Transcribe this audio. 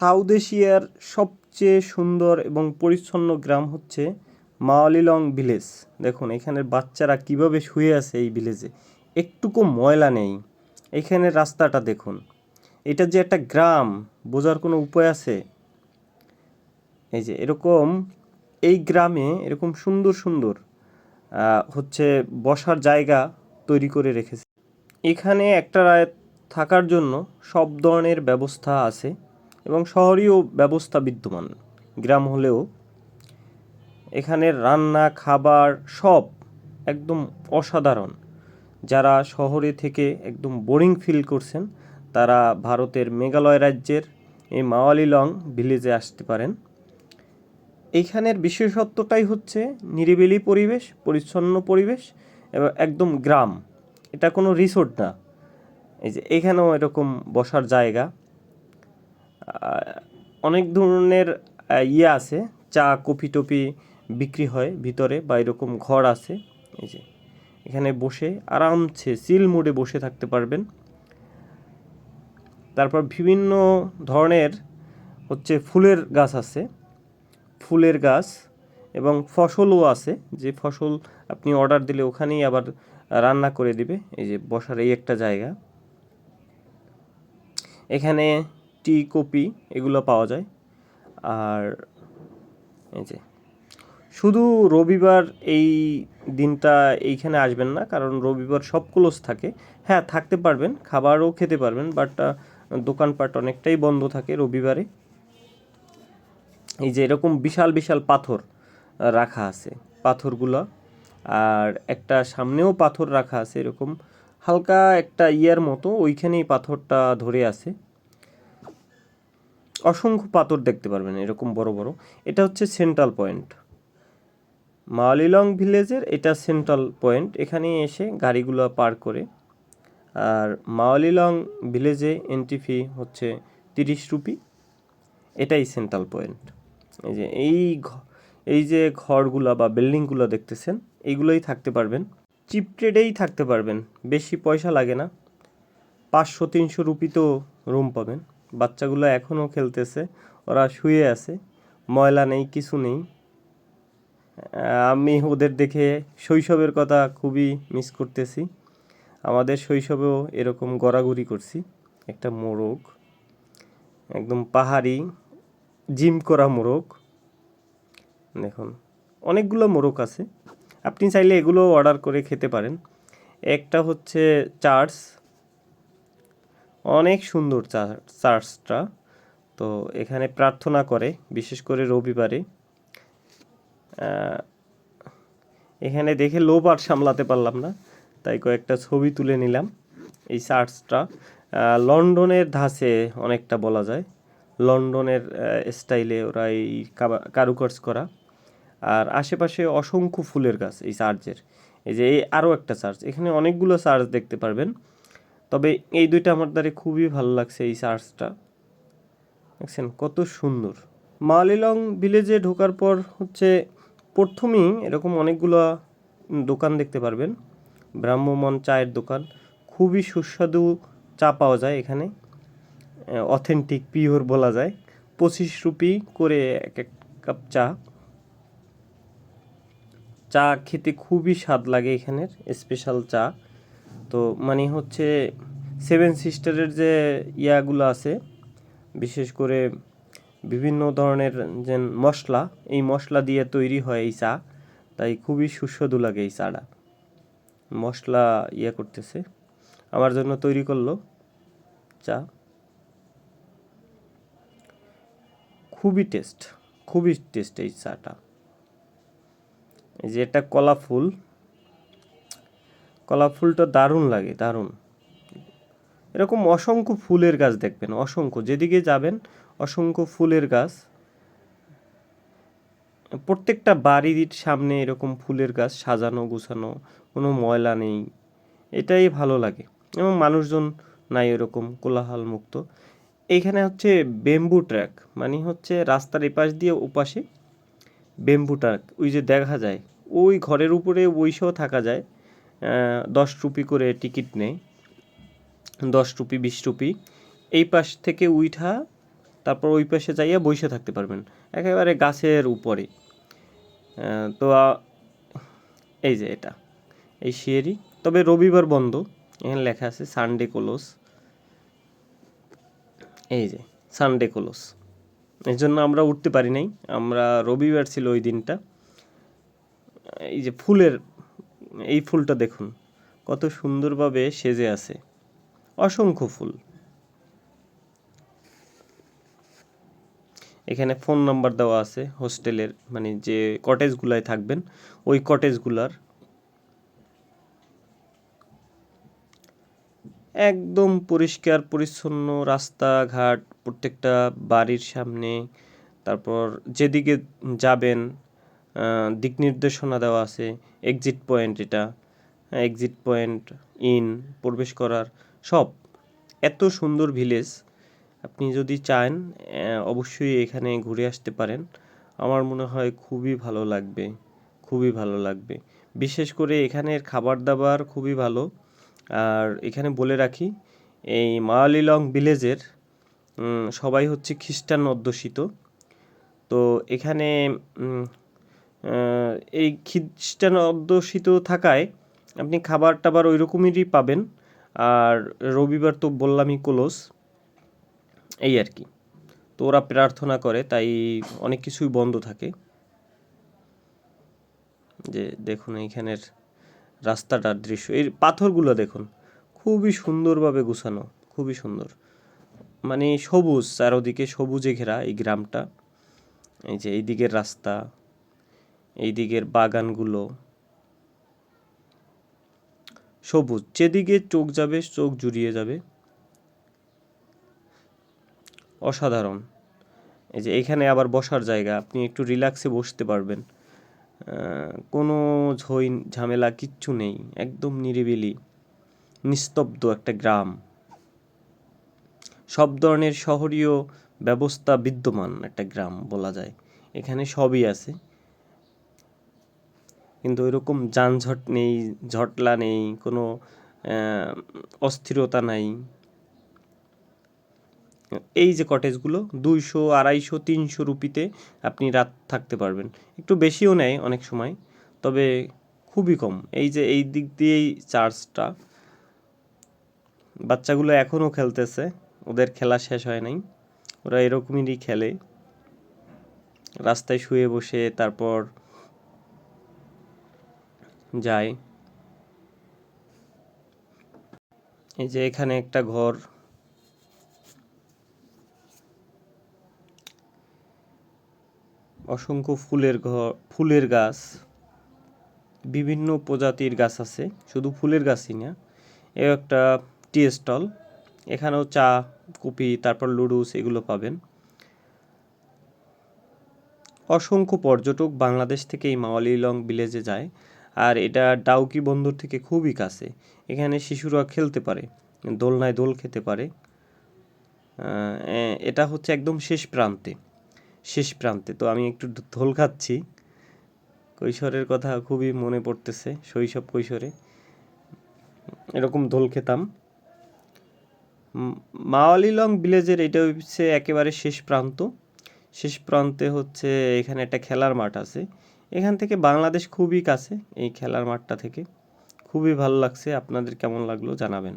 South এশিয়ার সবচেয়ে সুন্দর এবং পরিচ্ছন্ন গ্রাম হচ্ছে মাওলিলং ভিলেজ। দেখুন এখানের বাচ্চারা কিভাবে শুয়ে আছে এই ভিলেজে, একটুকু ময়লা নেই। এখানের রাস্তাটা দেখুন, এটা যে একটা গ্রাম বোঝার কোনো উপায় আছে? এই যে এরকম এই গ্রামে এরকম সুন্দর সুন্দর হচ্ছে বসার জায়গা তৈরি করে রেখেছে। এখানে একটা রায় থাকার জন্য সব ধরনের ব্যবস্থা আছে এবং শহরেও ব্যবস্থা বিদ্যমান। গ্রাম হলেও এখানের রান্না খাবার সব একদম অসাধারণ। যারা শহরে থেকে একদম বোরিং ফিল করছেন তারা ভারতের মেঘালয় রাজ্যের এই মাওয়ালিলং ভিলেজে আসতে পারেন। এইখানের বিশেষত্বটাই হচ্ছে নিরিবিলি পরিবেশ, পরিচ্ছন্ন পরিবেশ এবং একদম গ্রাম। এটা কোনো রিসোর্ট না। এই যে এখানেও এরকম বসার জায়গা, অনেক ধরনের ইয়ে আছে, চা কফি টফি বিক্রি হয় ভিতরে, বা এরকম ঘর আছে। এই যে এখানে বসে আরামসে চিল মোডে বসে থাকতে পারবেন। তারপর বিভিন্ন ধরনের হচ্ছে ফুলের গাছ আছে, ফুলের গাছ এবং ফসলও আছে, যে ফসল আপনি অর্ডার দিলে ওখানেই আবার রান্না করে দিবে। এই যে বসার এই একটা জায়গা, এখানে টি কফি এগুলো পাওয়া যায়। আর এই যে শুধু রবিবার এই দিনটা এইখানে আসবেন না, কারণ রবিবার সব ক্লোজ থাকে। হ্যাঁ, থাকতে পারবেন, খাবারও খেতে পারবেন, বাট দোকানপাট অনেকটাই বন্ধ থাকে রবিবারে। এই যে এরকম বিশাল বিশাল পাথর রাখা আছে, পাথরগুলো, আর একটা সামনেও পাথর রাখা আছে এরকম হালকা একটা ইয়ার মতো, ওইখানেই পাথরটা ধরে আছে। অসংখ্য পাথর দেখতে পারবেন এরকম বড় বড়। এটা হচ্ছে সেন্ট্রাল পয়েন্ট মাওলিলং ভিলেজের, এটা সেন্ট্রাল পয়েন্ট। এখানে এসে গাড়িগুলো পার্ক করে। আর মাওলিলং ভিলেজে এন্ট্রি ফি হচ্ছে 30 রুপি। এটাই সেন্ট্রাল পয়েন্ট। এই যে এই যে ঘরগুলা বা বিল্ডিংগুলো দেখতেছেন, এইগুলোই থাকতে পারবেন, চিপ রেটেই থাকতে পারবেন, বেশি পয়সা লাগে না। 500-300 রুপিতেও রুম পাবেন। বাচ্চাগুলো এখনও খেলতেছে, ওরা শুয়ে আছে, ময়লা নেই, কিছু নেই। আমি ওদের দেখে শৈশবের কথা খুবই মিস করতেছি। আমাদের শৈশবেও এরকম গড়াগড়ি করছি। একটা মোরগ, একদম পাহাড়ি জিম করা মোরগ। দেখুন অনেকগুলো মোরগ আছে, আপনি চাইলে এগুলো অর্ডার করে খেতে পারেন। একটা হচ্ছে চার্চ, অনেক সুন্দর চার্চটা। তো এখানে প্রার্থনা করে বিশেষ করে রবিবারে। এখানে দেখে লোভ আর সামলাতে পারলাম না, তাই কয়েকটা ছবি তুলে নিলাম। এই চার্চটা লন্ডনের ধাঁচে অনেকটা বলা যায়, লন্ডনের স্টাইলে ওরা এই কারুকাজ করা। আর আশেপাশে অসংখ্য ফুলের গাছ এই চার্চের। এই যে এই আরও একটা চার্চ, এখানে অনেকগুলো চার্চ দেখতে পারবেন, তবে এই দুইটা আমার দ্বারা খুবই ভালো লাগছে। এই চার্চটা দেখছেন কত সুন্দর। মাওলিলং ভিলেজে ঢোকার পর হচ্ছে প্রথমেই এরকম অনেকগুলো দোকান দেখতে পারবেন। ব্রাহ্মমন চায়ের দোকান, খুবই সুস্বাদু চা পাওয়া যায় এখানে, অথেন্টিক পিওর বলা যায়। 25 রুপি করে এক এক কাপ চা। চা খেতে খুবই স্বাদ লাগে এখানের স্পেশাল চা। তো মানে হচ্ছে 7 সিস্টারের যে ইয়াগুলো আছে, বিশেষ করে বিভিন্ন ধরনের যে মশলা, এই মশলা দিয়ে তৈরি হয় এই চা, তাই খুবই সুস্বাদু লাগে এই চাটা। মশলা ইয়া করতেছে, আমার জন্য তৈরি করলো চা। খুবই টেস্ট, খুবই টেস্ট এই চাটা। এই যে এটা কলা ফুল, কলা ফুলটা দারুণ লাগে, দারুণ। এরকম অসংখ্য ফুলের গাছ দেখবেন, অসংখ্য, যেদিকে যাবেন অসংখ্য ফুলের গাছ। প্রত্যেকটা বাড়ির সামনে এরকম ফুলের গাছ সাজানো গুছানো, কোনো ময়লা নেই, এটাই ভালো লাগে। এবং মানুষজন নাই এরকম কোলাহল মুক্ত। এইখানে হচ্ছে বেম্বু ট্র্যাক, মানে হচ্ছে রাস্তার এপাশ দিয়ে ওপাশে বেম্বু ট্র্যাক, ওই যে দেখা যায় ওই ঘরের উপরে বইসেও থাকা যায়। 10 রুপি করে টিকিট নেয়, 10 রুপি 20 রুপি। এই পাশ থেকে উইঠা তারপর ওই পাশে যাইয়া বসে থাকতে পারবেন একেবারে গাছের উপরে। তো এই যে এটা এই সিঁড়ি, তবে রবিবার বন্ধ, এখানে লেখা আছে সানডে ক্লোজ। এই যে সানডে ক্লোজ, এই জন্য আমরা উঠতে পারি নাই, আমরা রবিবার ছিল ওই দিনটা। এই যে ফুলের এই ফুলটা দেখুন কত সুন্দরভাবে সেজে আছে, অসংখ্য ফুল। এখানে ফোন নাম্বার দেওয়া আছে হোস্টেলের, মানে যে কটেজগুলায় থাকবেন ওই কটেজগুলার। একদম পরিষ্কার পরিচ্ছন্ন রাস্তাঘাট প্রত্যেকটা বাড়ির সামনে। তারপর যেদিকে যাবেন দিক নির্দেশনা দেওয়া আছে, এক্সিট পয়েন্ট, এটা এক্সিট পয়েন্ট, প্রবেশ করার সব। এত সুন্দর ভিলেজ, আপনি যদি চান অবশ্যই এখানে ঘুরে আসতে পারেন। আমার মনে হয় খুবই ভালো লাগবে, খুবই ভালো লাগবে। বিশেষ করে এখানের খাবার দাবার খুবই ভালো। আর এখানে বলে রাখি, এই মাওলিলং ভিলেজের সবাই হচ্ছে খ্রিস্টান অধ্যুষিত। তো এখানে এই খ্রিস্টান অধ্যুষিত থাকায় আপনি খাবার টাবার ওই রকমেরই পাবেন। আর রবিবার তো বললামই ক্লোজ, এই আর কি। তো ওরা প্রার্থনা করে তাই অনেক কিছুই বন্ধ থাকে। যে দেখুন এইখানের রাস্তাটার দৃশ্য, এই পাথরগুলো দেখুন খুবই সুন্দরভাবে গুছানো, খুবই সুন্দর, মানে সবুজ, চারোদিকে সবুজে ঘেরা এই গ্রামটা। এই যে এই দিকের রাস্তা, এই দিকের বাগানগুলো সবুজ, যেদিকে চোখ যাবে চোখ জুড়িয়ে যাবে, অসাধারণ। এই যে এখানে আবার বসার জায়গা, আপনি একটু রিল্যাক্সে বসতে পারবেন, কোনো ঝামেলা কিচ্ছু নেই, একদম নিরিবিলি নিস্তব্ধ একটা গ্রাম। সব ধরনের শহরীয় ব্যবস্থা বিদ্যমান একটা গ্রাম বলা যায়, এখানে সবই আছে। কিন্তু ওইরকম যানজট নেই, ঝটলা নেই, কোনো অস্থিরতা নাই। এই যে কটেজগুলো 200, 250, 300 রুপিতে আপনি রাত থাকতে পারবেন, একটু বেশিও নেয় অনেক সময়, তবে খুবই কম। এই যে এই দিক দিয়েই চার্চটা, বাচ্চাগুলো এখনও খেলতেছে, ওদের খেলা শেষ হয় নাই, ওরা এরকমই খেলে রাস্তায় শুয়ে বসে, তারপর যায়। এই যে এখানে একটা ঘর, অসংখ্য ফুলের ঘর, ফুলের গাছ, বিভিন্ন প্রজাতির গাছ আছে, শুধু ফুলের গাছই না। এও একটা টি স্টল, এখানেও চা, কফি, তারপর লুডুস এগুলো পাবেন। অসংখ্য পর্যটক বাংলাদেশ থেকে এই মাওলিলং ভিলেজে যায়, আর এটা ডাউকি বন্দর থেকে খুবই কাছে। এখানে শিশুরা খেলতে পারে, দোলনায় দোল খেতে পারে। এটা হচ্ছে একদম শেষ প্রান্তে, শেষ প্রান্তে। তো আমি একটু দোল খাচ্ছি, কৈশোরের কথা খুবই মনে পড়তেছে, শৈশব কৈশোরে এরকম দোল খেতাম। মাওলিলং ভিলেজের এটা হচ্ছে একেবারে শেষ প্রান্ত। শেষ প্রান্তে হচ্ছে এখানে একটা খেলার মাঠ আছে, এখান থেকে বাংলাদেশ খুবই কাছে, এই খেলার মাঠটা থেকে। খুবই ভালো লাগছে, আপনাদের কেমন লাগলো জানাবেন।